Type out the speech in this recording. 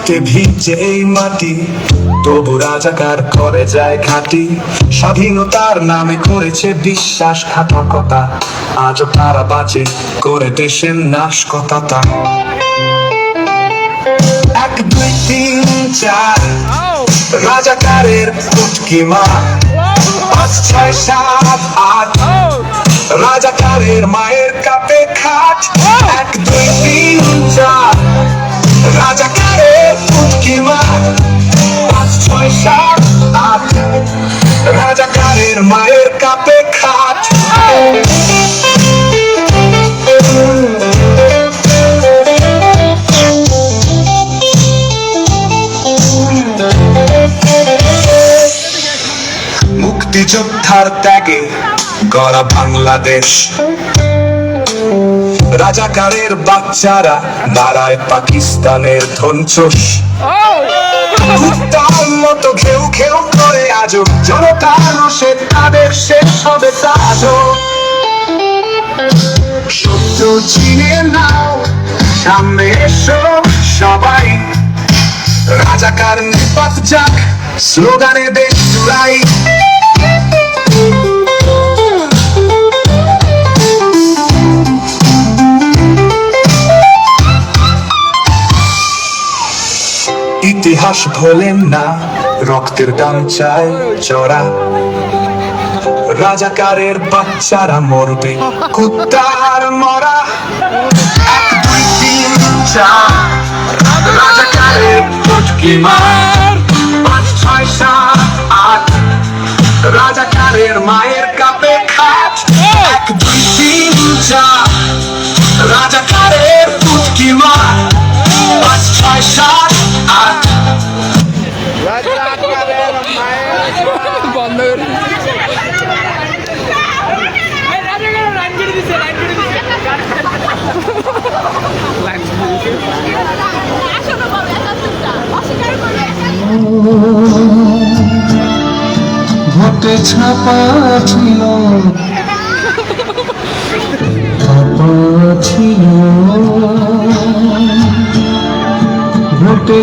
রক্তে ভিজে এই মাটি, তবু রাজাকার করে যায় ঘাঁটি। স্বাধীনতার নামে করেছে বিশ্বাসঘাতকতা, আজও তারা বাঁচে করে দেশের নাশকতা। 1 2 3 4 রাজাকারের পুটকি মার, 5 6 7 8 রাজাকারের মায়ের কাপে খাট। 1 2 3 4 রাজাকারের পুটকি মার, 5 6 7 8 রাজাকারের মায়ের কাপে খাট। মুক্তিযোদ্ধার ত্যাগে গড়া বাংলাদেশ, রাজাকারের বাচ্চারা দাঁড়ায় পাকিস্তানের ধ্বংস। কুত্তার মতো ঘেউ ঘেউ করে আজও জনতার রোষে তাদের শেষ হবে আজও। সত্য চিনে নাও, সামনে এসো সবাই, রাজাকার নিপাত যাক স্লোগানে দেশ জুড়াই। ইতিহাস ভোলেন না, রক্তের দাম চায় চড়া, রাজাকারের বাচ্চারা মরবে কুত্তার মরা। 1 2 3 4 রাজাকারের পুটকি মার, 5 6 7 8 রাজাকারের মায়ের কাপে খাট। 1 2 3 4 রাজাকারের পুটকি মার, 5 6 7 8 ভোটে ছাপা ছিল, ভোটে